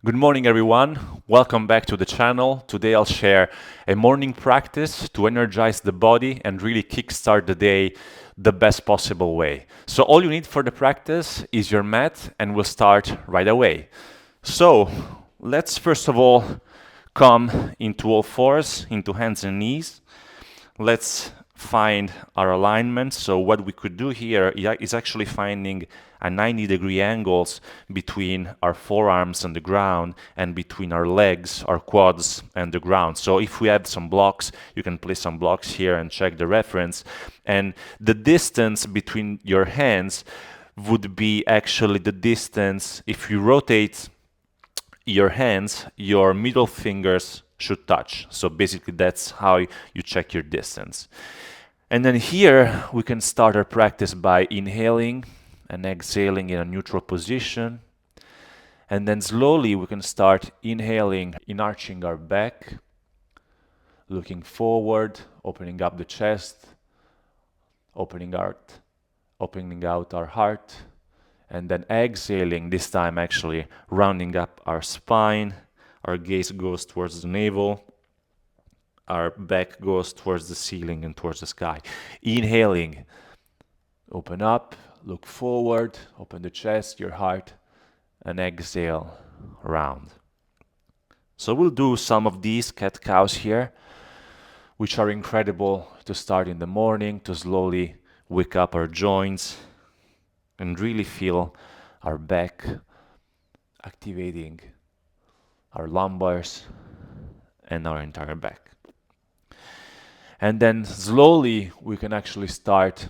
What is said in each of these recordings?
Good morning, everyone. Welcome back to the channel. Today I'll share a morning practice to energize the body and really kickstart the day the best possible way. So all you need for the practice is your mat, and we'll start right away. So let's first of all come into all fours, into hands and knees. Let's find our alignment. So what we could do here is actually finding a 90-degree angles between our forearms and the ground and between our legs, our quads and the ground. So if we have some blocks, you can place some blocks here and check the reference. And the distance between your hands would be actually the distance. If you rotate your hands, your middle fingers should touch. So basically that's how you check your distance. And then here we can start our practice by inhaling and exhaling in a neutral position. And then slowly we can start inhaling, in arching our back, looking forward, opening up the chest, opening out our heart, and then exhaling, this time actually rounding up our spine. Our gaze goes towards the navel. Our back goes towards the ceiling and towards the sky. Inhaling, open up, look forward, open the chest, your heart, and exhale, round. So we'll do some of these cat-cows here, which are incredible to start in the morning, to slowly wake up our joints and really feel our back activating our lumbars and our entire back. And then slowly we can actually start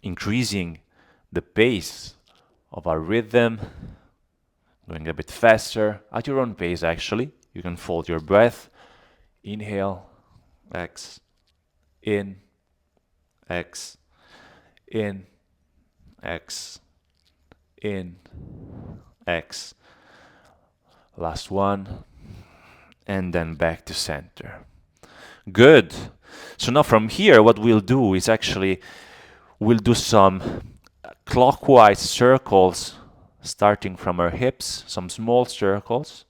increasing the pace of our rhythm, going a bit faster at your own pace actually. You can fold your breath, inhale, X, in, X, in, X, in, X. Last one, and then back to center. Good. So now from here, what we'll do is actually we'll do some clockwise circles starting from our hips, some small circles.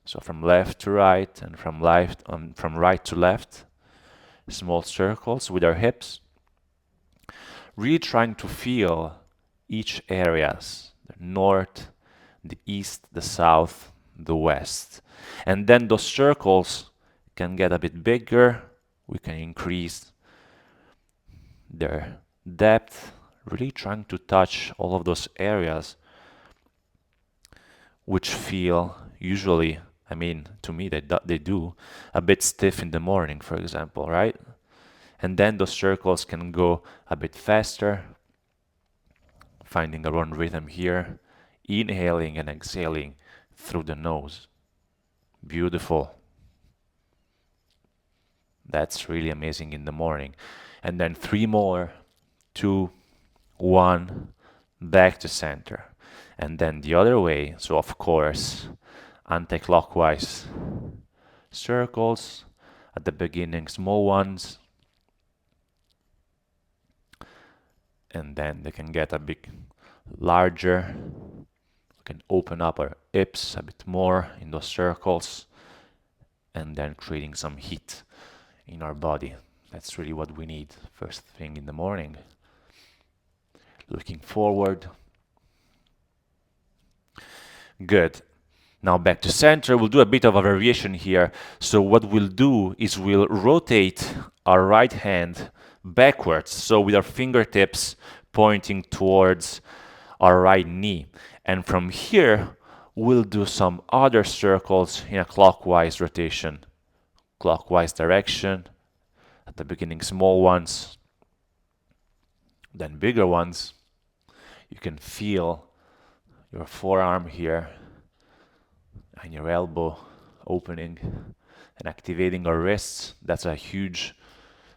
So from left to right and from right to left, small circles with our hips. Really trying to feel each areas, the north, the east, the south, the west. And then those circles can get a bit bigger. We can increase their depth, really trying to touch all of those areas which feel usually, I mean, to me they do, a bit stiff in the morning, for example, right? And then those circles can go a bit faster, finding our own rhythm here, inhaling and exhaling through the nose. Beautiful. That's really amazing in the morning. And then 3 more, 2, 1, back to center. And then the other way, so of course, anti-clockwise circles, at the beginning small ones, and then they can get a bit larger. We can open up our hips a bit more in those circles, and then creating some heat in our body. That's really what we need first thing in the morning. Looking forward. Good. Now back to center. We'll do a bit of a variation here. So what we'll do is we'll rotate our right hand backwards, so with our fingertips pointing towards our right knee. And from here, we'll do some other circles in a clockwise rotation. Clockwise direction. At the beginning, small ones, then bigger ones. You can feel your forearm here and your elbow opening and activating our wrists. That's a huge,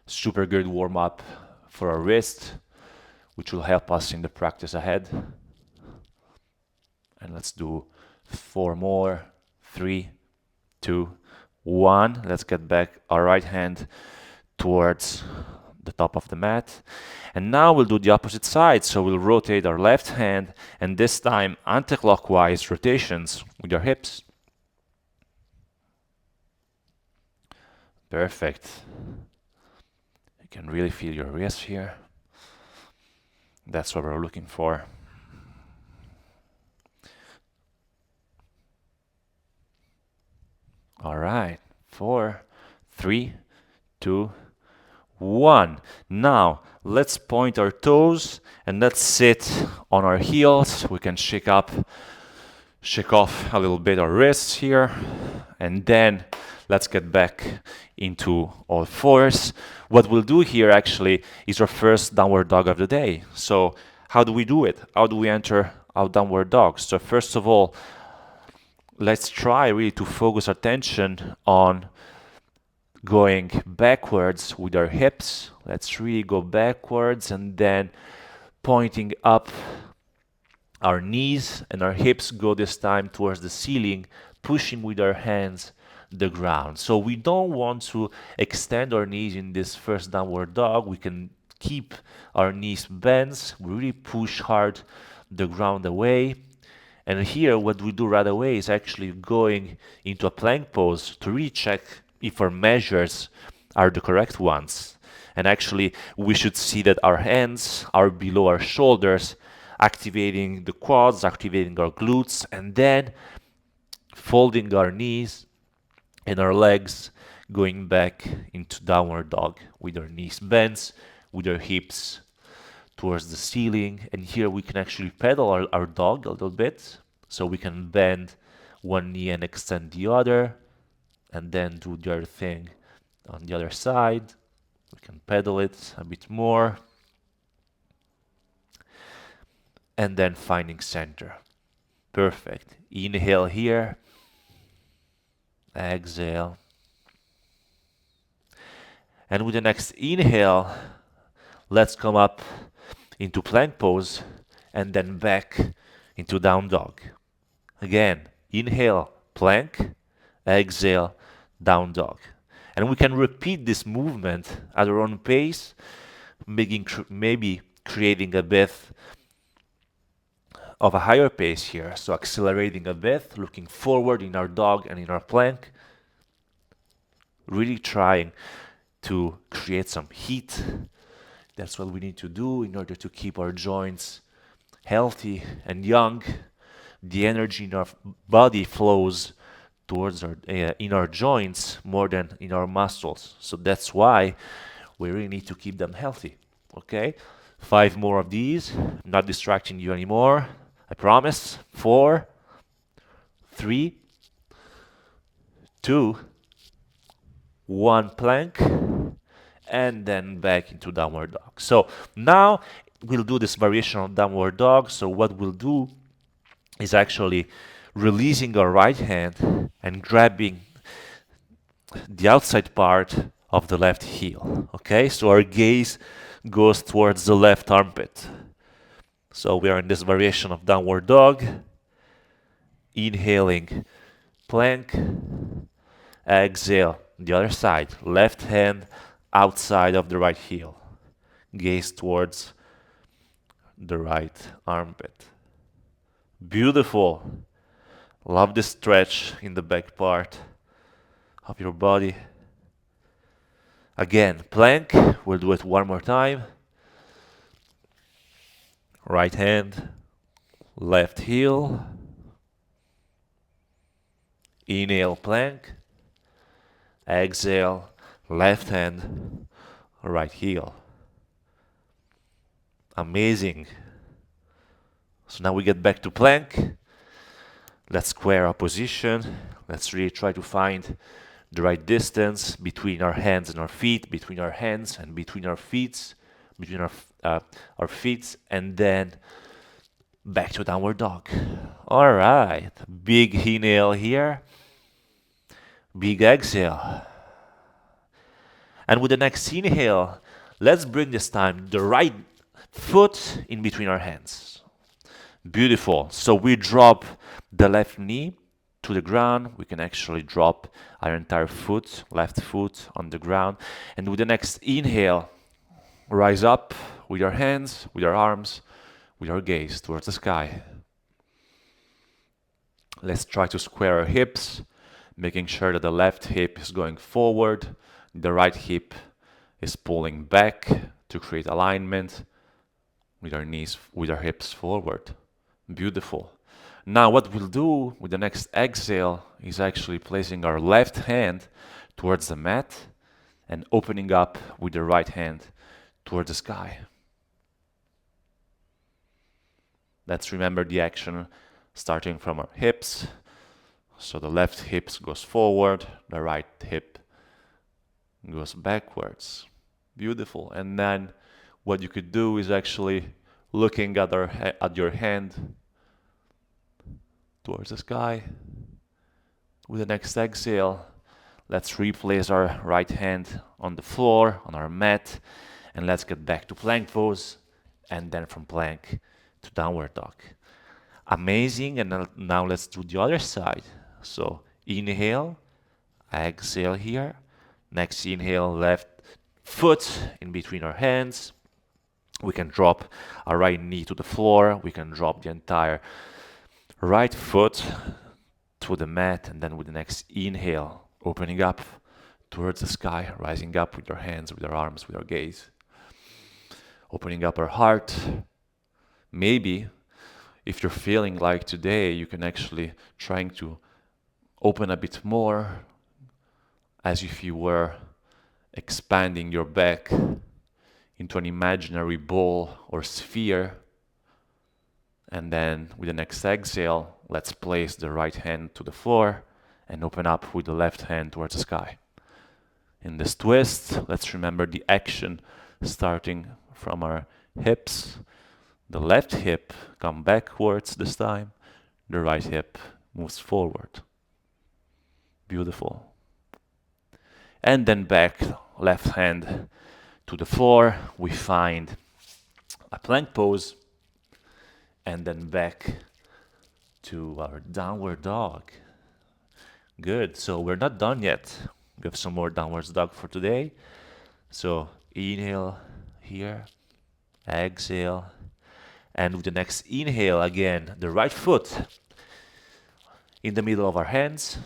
super good warm-up for our wrist, which will help us in the practice ahead. And let's do 4 more. 3, 2, 1. Let's get back our right hand towards the top of the mat. And now we'll do the opposite side. So we'll rotate our left hand, and this time anti-clockwise rotations with our hips. Perfect. You can really feel your wrist here. That's what we're looking for. All right, 4, 3, 2, 1. Now, let's point our toes and let's sit on our heels. We can shake off a little bit our wrists here, and then let's get back into all fours. What we'll do here actually is our first downward dog of the day. So how do we do it? How do we enter our downward dog? So first of all, let's try really to focus attention on going backwards with our hips. Let's really go backwards and then pointing up our knees, and our hips go this time towards the ceiling, pushing with our hands the ground. So we don't want to extend our knees in this first downward dog. We can keep our knees bent. We really push hard the ground away. And here what we do right away is actually going into a plank pose to really check if our measures are the correct ones. And actually we should see that our hands are below our shoulders, activating the quads, activating our glutes, and then folding our knees and our legs, going back into downward dog with our knees bent, with our hips towards the ceiling. And here we can actually pedal our dog a little bit, so we can bend one knee and extend the other, and then do the other thing on the other side. We can pedal it a bit more, and then finding center. Perfect. Inhale here, exhale, and with the next inhale, let's come up into plank pose and then back into down dog. Again, inhale, plank, exhale, down dog. And we can repeat this movement at our own pace, maybe creating a bit of a higher pace here. So accelerating a bit, looking forward in our dog and in our plank, really trying to create some heat. That's what we need to do in order to keep our joints healthy and young. The energy in our body flows towards in our joints more than in our muscles. So that's why we really need to keep them healthy. Okay? 5 more of these. I'm not distracting you anymore. I promise. 4, 3, 2, 1 plank, and then back into downward dog. So now we'll do this variation of downward dog. So what we'll do is actually releasing our right hand and grabbing the outside part of the left heel. Okay, so our gaze goes towards the left armpit. So we are in this variation of downward dog. Inhaling, plank, exhale, the other side, left hand outside of the right heel. Gaze towards the right armpit. Beautiful. Love the stretch in the back part of your body. Again, plank. We'll do it one more time. Right hand, left heel. Inhale, plank. Exhale, left hand, right heel. Amazing. So now we get back to plank. Let's square our position. Let's really try to find the right distance between our hands and our feet, between our hands and between our feet, between our feet, and then back to downward dog. All right, big inhale here, big exhale. And with the next inhale, let's bring this time the right foot in between our hands. Beautiful. So we drop the left knee to the ground. We can actually drop our entire foot, left foot on the ground. And with the next inhale, rise up with your hands, with your arms, with your gaze towards the sky. Let's try to square our hips, making sure that the left hip is going forward, the right hip is pulling back to create alignment with our knees, with our hips forward. Beautiful. Now what we'll do with the next exhale is actually placing our left hand towards the mat and opening up with the right hand towards the sky. Let's remember the action starting from our hips. So the left hip goes forward, the right hip goes backwards. Beautiful. And then what you could do is actually looking at your hand towards the sky. With the next exhale, let's replace our right hand on the floor, on our mat, and let's get back to plank pose, and then from plank to downward dog. Amazing. And now let's do the other side. So inhale, exhale here. Next inhale, left foot in between our hands. We can drop our right knee to the floor. We can drop the entire right foot to the mat, and then with the next inhale, opening up towards the sky, rising up with our hands, with our arms, with our gaze. Opening up our heart. Maybe if you're feeling like today, you can actually trying to open a bit more, as if you were expanding your back into an imaginary ball or sphere. And then with the next exhale, let's place the right hand to the floor and open up with the left hand towards the sky. In this twist, let's remember the action starting from our hips. The left hip comes backwards this time. The right hip moves forward. Beautiful. And then back, left hand to the floor. We find a plank pose. And then back to our downward dog. Good. So we're not done yet. We have some more downward dog for today. So inhale here, exhale, and with the next inhale again, the right foot in the middle of our hands.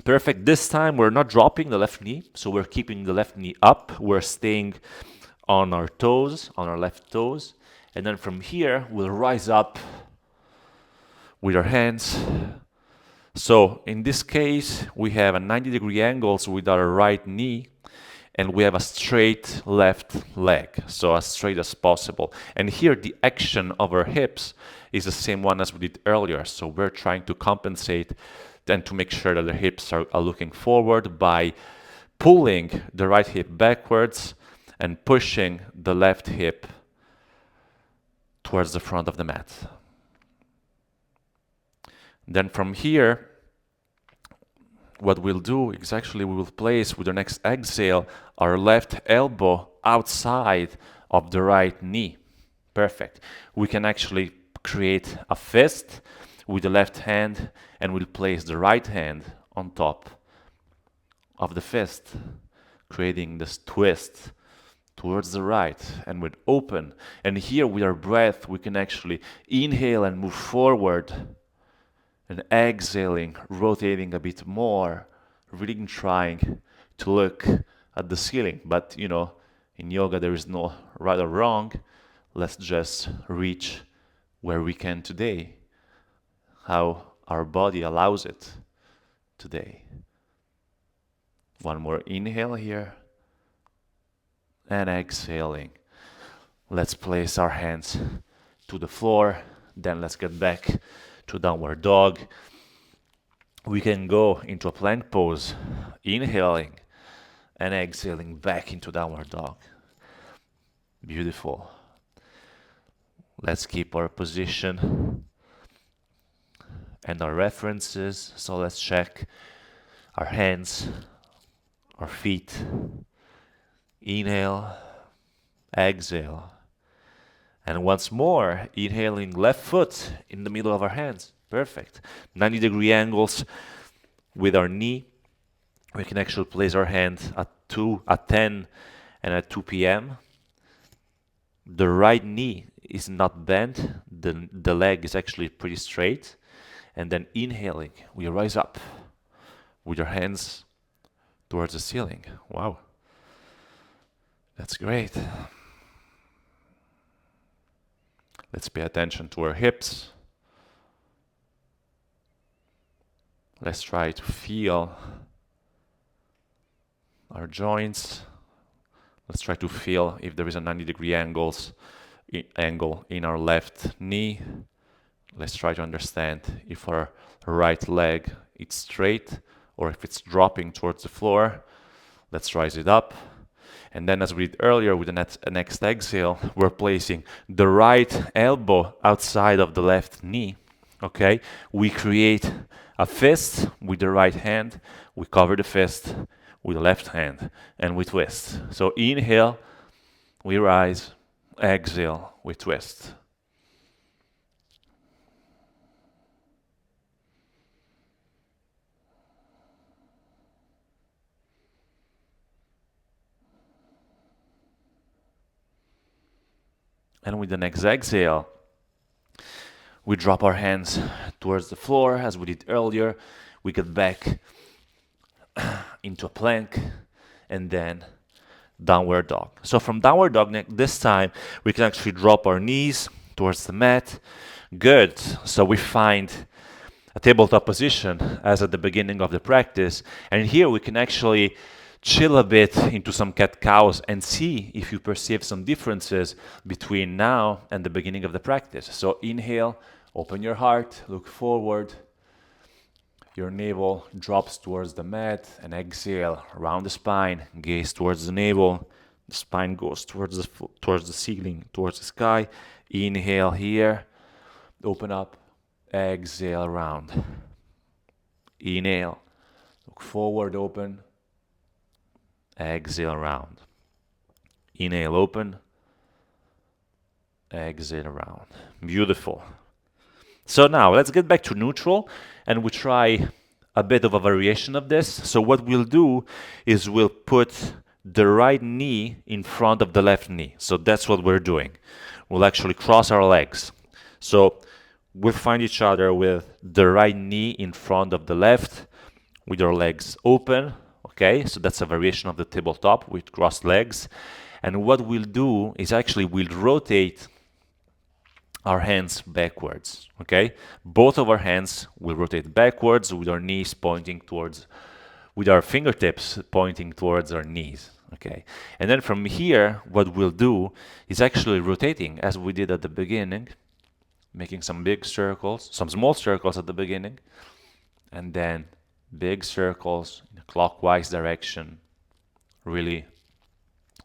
Perfect. This time we're not dropping the left knee, so we're keeping the left knee up. We're staying on our toes, on our left toes. And then from here, we'll rise up with our hands. So in this case, we have a 90-degree angles with our right knee, and we have a straight left leg, so as straight as possible. And here, the action of our hips is the same one as we did earlier. So we're trying to compensate and to make sure that the hips are looking forward by pulling the right hip backwards and pushing the left hip towards the front of the mat. Then from here, what we'll do is actually we will place with the next exhale our left elbow outside of the right knee. Perfect. We can actually create a fist with the left hand, and we'll place the right hand on top of the fist, creating this twist towards the right, and with open. And here with our breath, we can actually inhale and move forward, and exhaling, rotating a bit more, really trying to look at the ceiling. But you know, in yoga there is no right or wrong. Let's just reach where we can today, how our body allows it today. One more inhale here, and exhaling. Let's place our hands to the floor, then let's get back to downward dog. We can go into a plank pose, inhaling and exhaling back into downward dog. Beautiful. Let's keep our position and our references. So let's check our hands, our feet. Inhale, exhale. And once more, inhaling left foot in the middle of our hands. Perfect. 90-degree angles with our knee. We can actually place our hand at 10 and at 2 p.m. the right knee is not bent, the leg is actually pretty straight. And then inhaling, we rise up with our hands towards the ceiling. Wow, that's great. Let's pay attention to our hips. Let's try to feel our joints. Let's try to feel if there is a 90-degree angle in our left knee. Let's try to understand if our right leg is straight or if it's dropping towards the floor. Let's rise it up. And then, as we did earlier with the next exhale, we're placing the right elbow outside of the left knee. Okay? We create a fist with the right hand. We cover the fist with the left hand and we twist. So inhale, we rise. Exhale, we twist. And with the next exhale, we drop our hands towards the floor as we did earlier. We get back into a plank and then downward dog. So from downward dog, this time we can actually drop our knees towards the mat. Good. So we find a tabletop position as at the beginning of the practice. And here we can actually chill a bit into some cat-cows and see if you perceive some differences between now and the beginning of the practice. So inhale, open your heart, look forward. Your navel drops towards the mat, and exhale, round the spine, gaze towards the navel. The spine goes towards the ceiling, towards the sky. Inhale here, open up, exhale, round. Inhale, look forward, open. Exhale, round. Inhale, open. Exhale, round. Beautiful. So now let's get back to neutral and we try a bit of a variation of this. So what we'll do is we'll put the right knee in front of the left knee. So that's what we're doing. We'll actually cross our legs. So we'll find each other with the right knee in front of the left, with our legs open. Okay, so that's a variation of the tabletop with crossed legs. And what we'll do is actually we'll rotate our hands backwards. Okay, both of our hands will rotate backwards with our knees pointing towards, with our fingertips pointing towards our knees. Okay, and then from here, what we'll do is actually rotating as we did at the beginning, making some big circles, some small circles at the beginning, and then big circles in a clockwise direction, really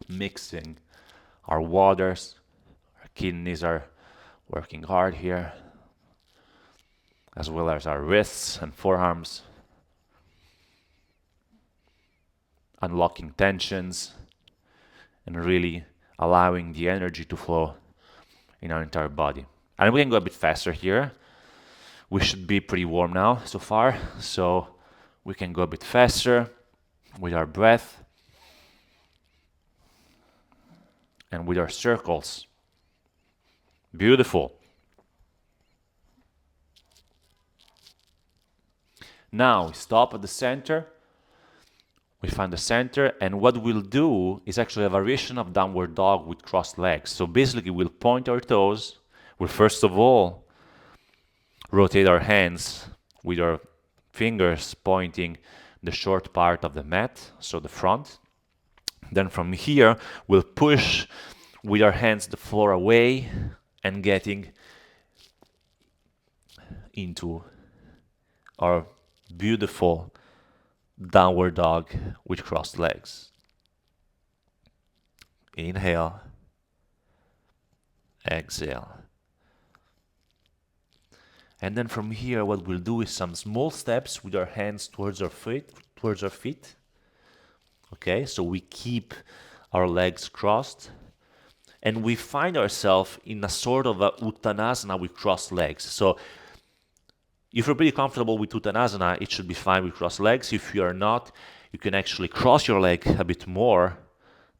mixing our waters. Our kidneys are working hard here, as well as our wrists and forearms, unlocking tensions and really allowing the energy to flow in our entire body. And we can go a bit faster here. We should be pretty warm now so far, so we can go a bit faster with our breath and with our circles. Beautiful. Now we stop at the center. We find the center, and what we'll do is actually a variation of downward dog with crossed legs. So basically we'll point our toes. We'll first of all rotate our hands with our fingers pointing the short part of the mat, so the front. Then from here, we'll push with our hands the floor away and getting into our beautiful downward dog with crossed legs. Inhale, exhale. And then from here, what we'll do is some small steps with our hands towards our feet. Okay, so we keep our legs crossed, and we find ourselves in a sort of a Uttanasana with crossed legs. So if you're pretty comfortable with Uttanasana, it should be fine with crossed legs. If you are not, you can actually cross your leg a bit more.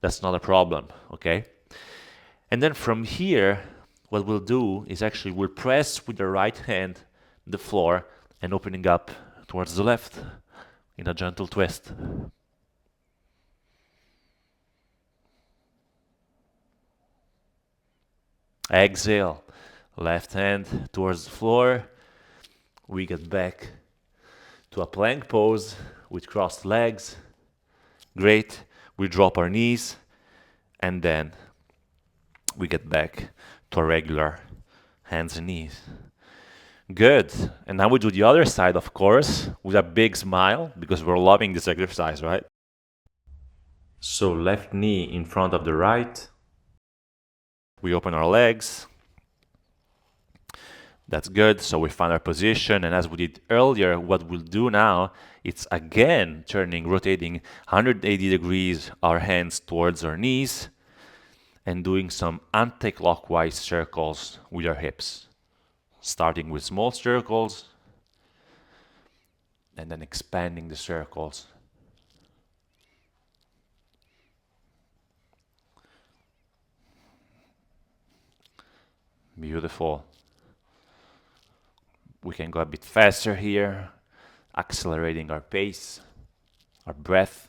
That's not a problem, okay? And then from here, what we'll do is actually we'll press with the right hand the floor and opening up towards the left in a gentle twist. Exhale, left hand towards the floor. We get back to a plank pose with crossed legs. Great. We drop our knees and then we get back to our regular hands and knees. Good. And now we do the other side, of course, with a big smile because we're loving this exercise, right? So left knee in front of the right. We open our legs. That's good. So we find our position. And as we did earlier, what we'll do now, it's again turning, rotating 180 degrees our hands towards our knees and doing some anti-clockwise circles with our hips. Starting with small circles and then expanding the circles. Beautiful. We can go a bit faster here, accelerating our pace, our breath,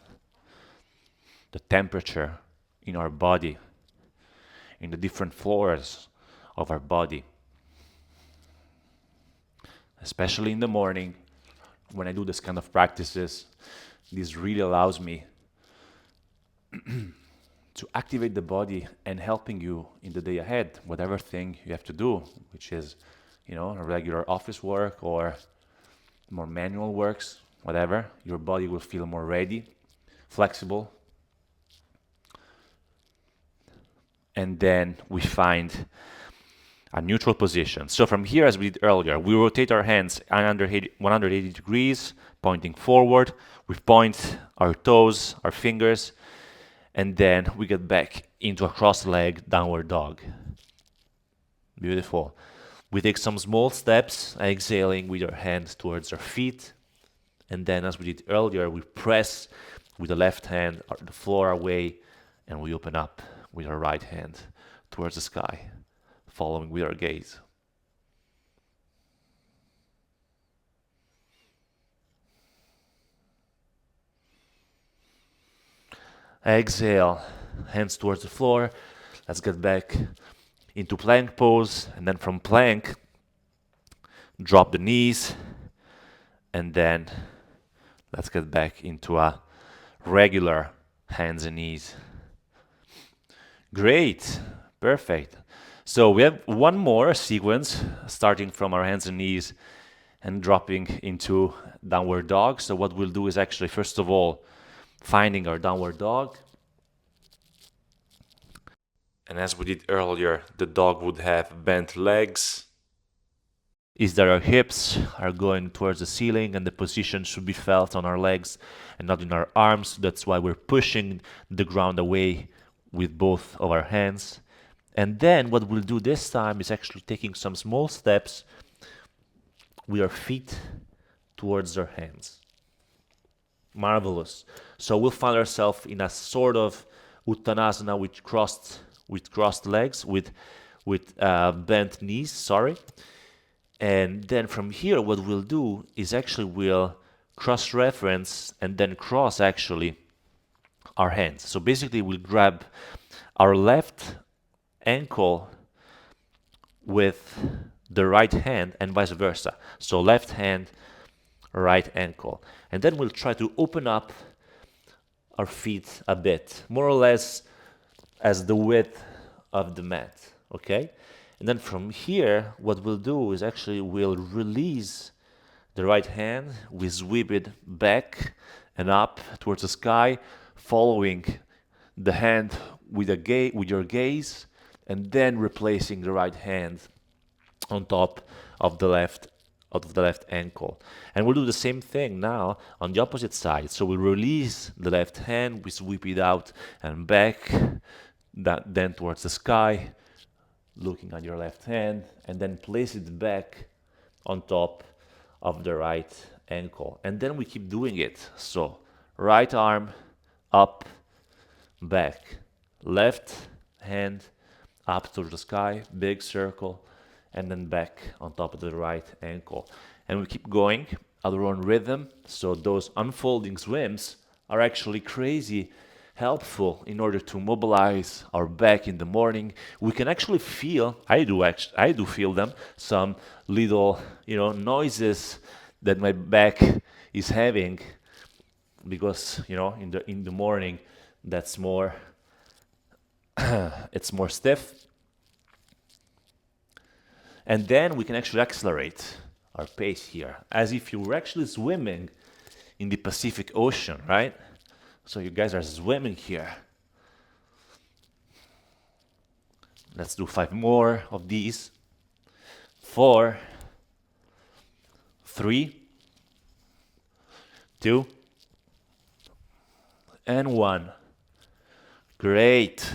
the temperature in our body, in the different floors of our body. Especially in the morning, when I do this kind of practices, this really allows me to activate the body and helping you in the day ahead, whatever thing you have to do, which is, a regular office work or more manual works, whatever, your body will feel more ready, flexible. And then we find a neutral position. So from here, as we did earlier, we rotate our hands 180 degrees, pointing forward. We point our toes, our fingers, and then we get back into a cross-legged downward dog. Beautiful. We take some small steps, exhaling with our hands towards our feet. And then, as we did earlier, we press with the left hand the floor away, and we open up with our right hand towards the sky, following with our gaze. Exhale, hands towards the floor. Let's get back into plank pose, and then from plank, drop the knees, and then let's get back into a regular hands and knees. Great, perfect. So we have one more sequence, starting from our hands and knees and dropping into downward dog. So what we'll do is actually, first of all, finding our downward dog. And as we did earlier, the dog would have bent legs. Is that our hips are going towards the ceiling and the position should be felt on our legs and not in our arms. That's why we're pushing the ground away with both of our hands. And then what we'll do this time is actually taking some small steps with our feet towards our hands. Marvelous. So we'll find ourselves in a sort of Uttanasana with crossed legs, with bent knees, sorry. And then from here, what we'll do is actually we'll cross-reference and then cross actually our hands. So basically we'll grab our left ankle with the right hand and vice versa. So left hand, right ankle. And then we'll try to open up our feet a bit, more or less as the width of the mat, okay? And then from here, what we'll do is actually we'll release the right hand, we sweep it back and up towards the sky, following the hand with your gaze, and then replacing the right hand on top of the left ankle. And we'll do the same thing now on the opposite side. So we'll release the left hand, we sweep it out and back, then towards the sky, looking at your left hand, and then place it back on top of the right ankle. And then we keep doing it. So right arm up, back, left hand up to the sky, big circle, and then back on top of the right ankle. And we keep going at our own rhythm. So those unfolding swims are actually crazy helpful in order to mobilize our back in the morning. We can actually feel, I do feel them, some little, noises that my back is having because, in the morning that's more it's more stiff. And then we can actually accelerate our pace here, as if you were actually swimming in the Pacific Ocean, right? So you guys are swimming here. Let's do 5 more of these. 4, 3, 2, and 1. Great.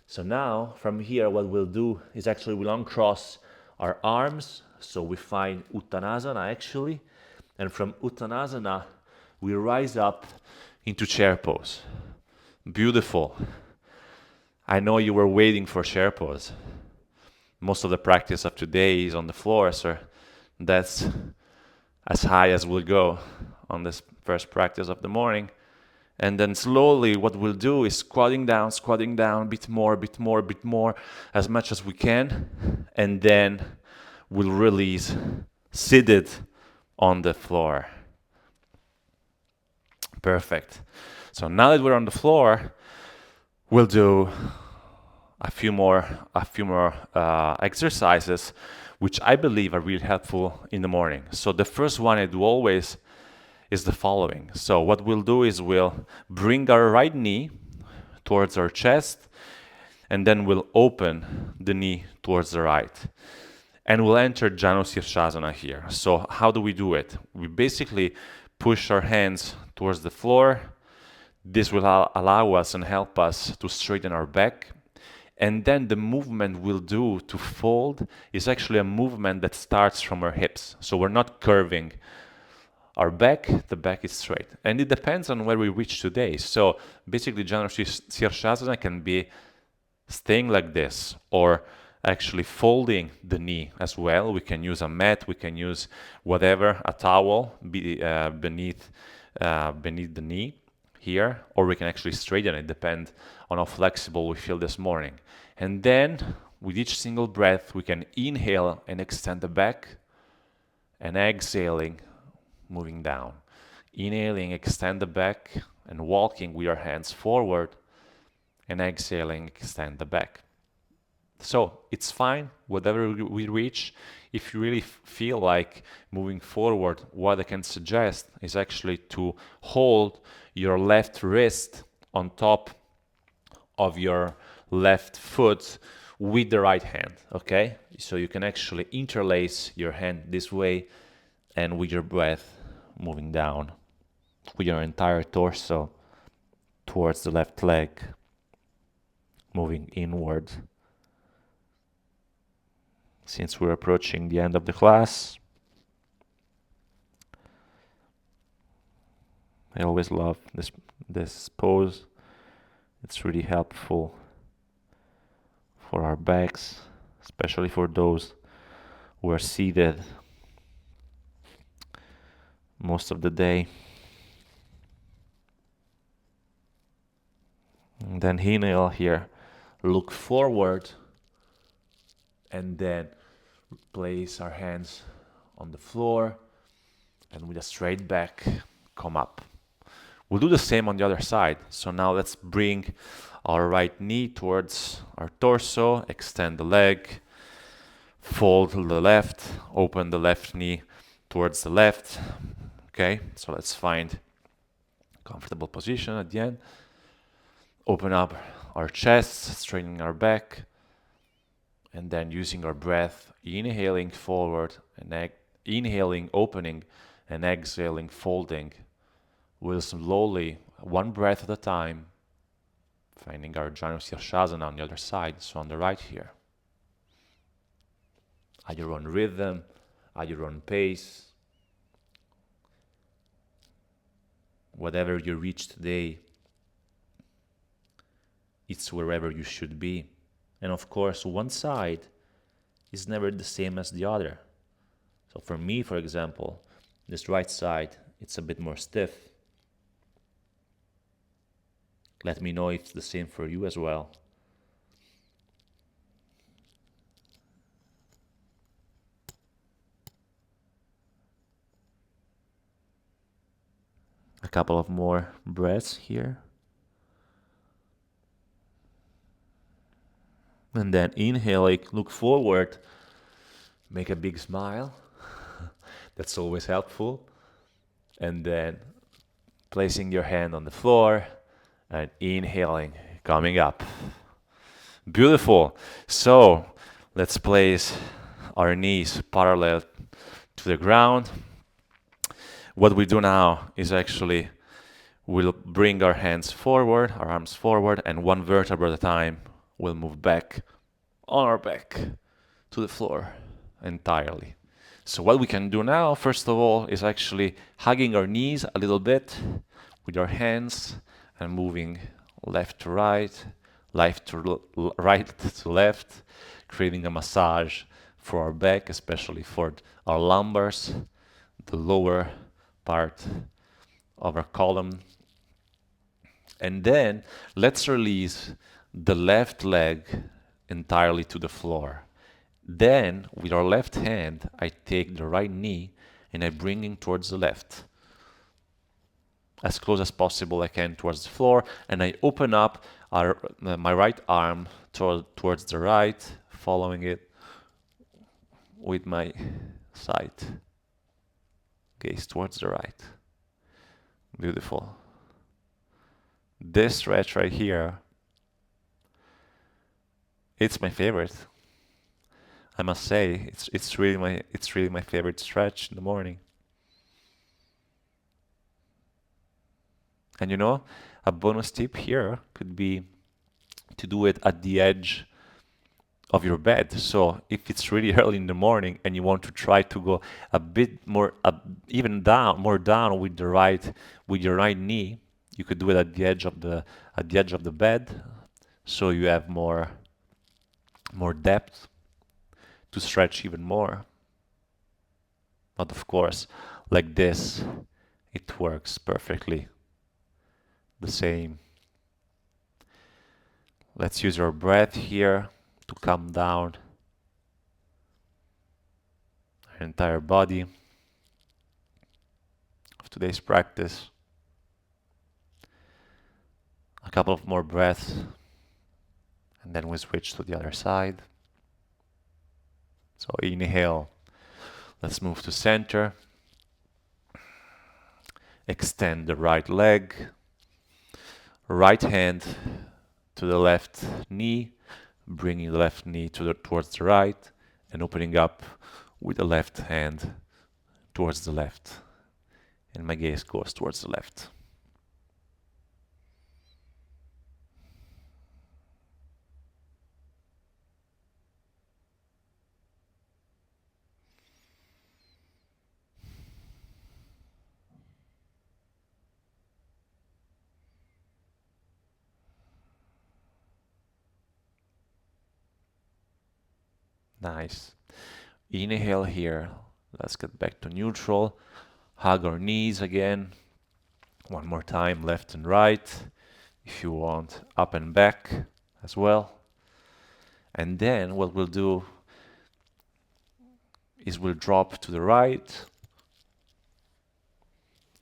So now, from here, what we'll do is actually we'll uncross our arms. So we find Uttanasana actually. And from Uttanasana, we rise up into chair pose. Beautiful. I know you were waiting for chair pose. Most of the practice of today is on the floor, so that's as high as we'll go on this first practice of the morning. And then slowly what we'll do is squatting down, a bit more, as much as we can. And then we'll release seated on the floor. Perfect. So now that we're on the floor, we'll do a few more exercises, which I believe are really helpful in the morning. So the first one I do always is the following. So what we'll do is we'll bring our right knee towards our chest, and then we'll open the knee towards the right. And we'll enter Janu Sirsasana here. So how do we do it? We basically push our hands towards the floor. This will allow us and help us to straighten our back. And then the movement we'll do to fold is actually a movement that starts from our hips. So we're not curving our back, the back is straight. And it depends on where we reach today. So basically Janu Sirsasana can be staying like this, or actually folding the knee as well. We can use a mat, we can use whatever, a towel beneath the knee here, or we can actually straighten it, depend on how flexible we feel this morning. And then with each single breath, we can inhale and extend the back, and exhaling, moving down. Inhaling, extend the back, and walking with our hands forward, and exhaling, extend the back. So it's fine, whatever we reach. If you really feel like moving forward, what I can suggest is actually to hold your left wrist on top of your left foot with the right hand, okay? So you can actually interlace your hand this way, and with your breath moving down with your entire torso towards the left leg, moving inward. Since we're approaching the end of the class, I always love this pose. It's really helpful for our backs, especially for those who are seated most of the day. And then inhale here, look forward, and then place our hands on the floor, and with a straight back, come up. We'll do the same on the other side. So now let's bring our right knee towards our torso, extend the leg, fold to the left, open the left knee towards the left. Okay, so let's find a comfortable position at the end. Open up our chest, straightening our back, and then using our breath, inhaling forward, and inhaling, opening, and exhaling, folding. We'll slowly, one breath at a time, finding our Janu Sirsasana on the other side, so on the right here. At your own rhythm, at your own pace. Whatever you reach today, it's wherever you should be. And of course, one side is never the same as the other. So for me, for example, this right side, it's a bit more stiff. Let me know if it's the same for you as well. A couple of more breaths here. And then inhale, look forward, make a big smile. That's always helpful. And then placing your hand on the floor and inhaling, coming up. Beautiful. So let's place our knees parallel to the ground. What we do now is actually we'll bring our hands forward, our arms forward, and one vertebra at a time we'll move back on our back to the floor entirely. So what we can do now, first of all, is actually hugging our knees a little bit with our hands and moving left to right, right to left, creating a massage for our back, especially for our lumbars, the lower part of our column. And then let's release the left leg entirely to the floor. Then, with our left hand, I take the right knee and I bring it towards the left. As close as possible I can towards the floor, and I open up my right arm towards the right, following it with my side gaze towards the right. Beautiful. This stretch right here, it's my favorite. I must say, it's really my favorite stretch in the morning. And you know, a bonus tip here could be to do it at the edge of your bed. So if it's really early in the morning and you want to try to go a bit more, even more down with your right knee, you could do it at the edge of the bed, so you have more depth to stretch even more. But of course, like this, it works perfectly the same. Let's use our breath here to calm down our entire body of today's practice. A couple of more breaths, and then we switch to the other side. So inhale. Let's move to center. Extend the right leg. Right hand to the left knee, bringing the left knee towards the right, and opening up with the left hand towards the left. And my gaze goes towards the left. Nice. Inhale here. Let's get back to neutral. Hug our knees again. One more time, left and right. If you want, up and back as well. And then what we'll do is we'll drop to the right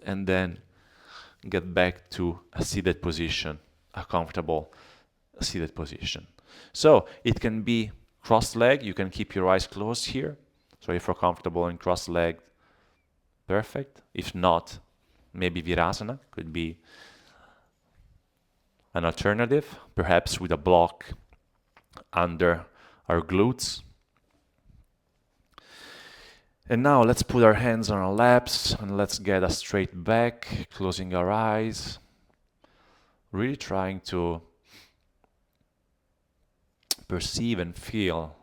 and then get back to a seated position, a comfortable seated position. So it can be cross-legged. You can keep your eyes closed here. So if you're comfortable in cross-legged, perfect. If not, maybe Virasana could be an alternative, perhaps with a block under our glutes. And now let's put our hands on our laps and let's get a straight back, closing our eyes, really trying to perceive and feel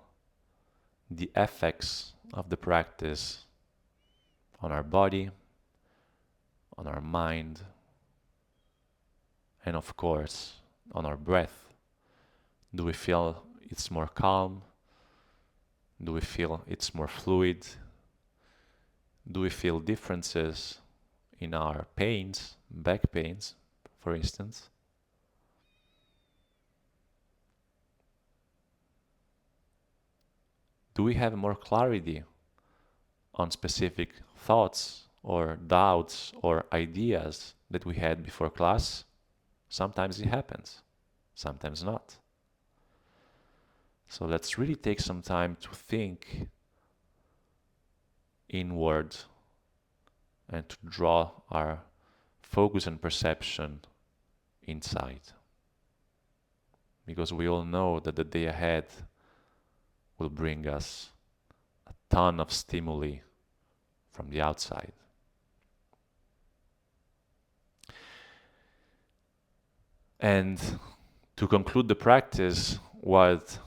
the effects of the practice on our body, on our mind, and of course, on our breath. Do we feel it's more calm? Do we feel it's more fluid? Do we feel differences in our pains, back pains, for instance? Do we have more clarity on specific thoughts or doubts or ideas that we had before class? Sometimes it happens, sometimes not. So let's really take some time to think inward and to draw our focus and perception inside. Because we all know that the day ahead will bring us a ton of stimuli from the outside. And to conclude the practice, what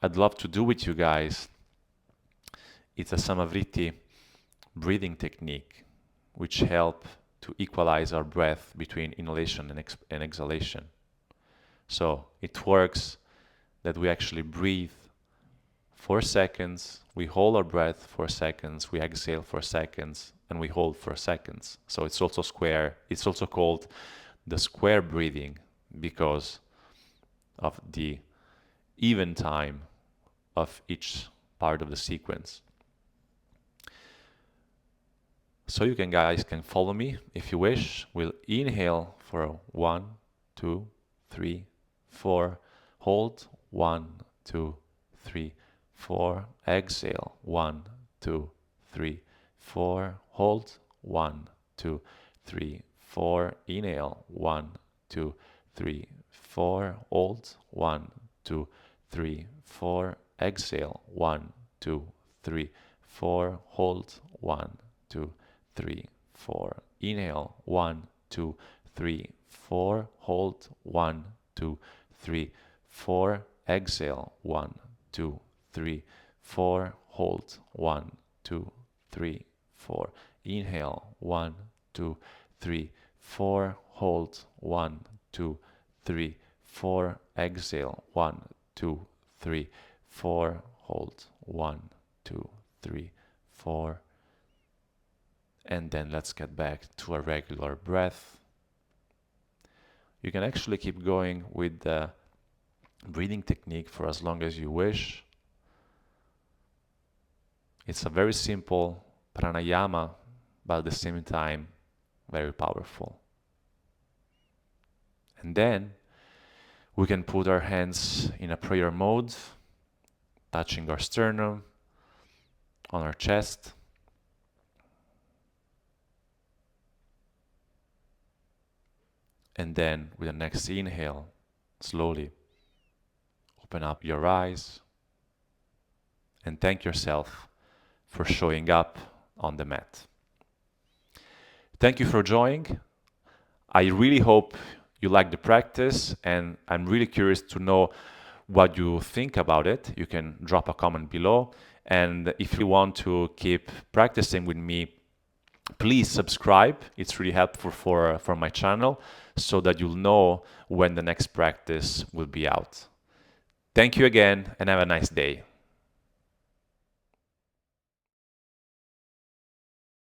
I'd love to do with you guys, it's a Samavriti breathing technique, which help to equalize our breath between inhalation and exhalation. So it works that we actually breathe 4 seconds, we hold our breath 4 seconds, we exhale 4 seconds, and we hold 4 seconds. So it's also square. It's also called the square breathing because of the even time of each part of the sequence. So you guys can follow me if you wish. We'll inhale for 1, 2, 3, 4. Hold 1, 2, 3, 4. Exhale 1, 2, 3, 4. Hold 1, 2, 3, 4. Inhale 1, 2, 3, 4. Hold 1, 2, 3, 4. Exhale 1, 2, 3, 4. Hold 1, 2, 3, 4. Inhale 1, 2, 3, 4. Hold 1, 2, 3, 4. Exhale 1, 2, 3, 4. Hold 1, 2, 3, 4. Inhale 1, 2, 3, 4. Hold 1, 2, 3, 4. Exhale 1, 2, 3, 4. Hold 1, 2, 3, 4. And then let's get back to a regular breath. You can actually keep going with the breathing technique for as long as you wish. It's a very simple pranayama, but at the same time, very powerful. And then we can put our hands in a prayer mode, touching our sternum, on our chest. And then with the next inhale, slowly open up your eyes and thank yourself for showing up on the mat. Thank you for joining. I really hope you like the practice, and I'm really curious to know what you think about it. You can drop a comment below. And if you want to keep practicing with me, please subscribe. It's really helpful for my channel so that you'll know when the next practice will be out. Thank you again and have a nice day.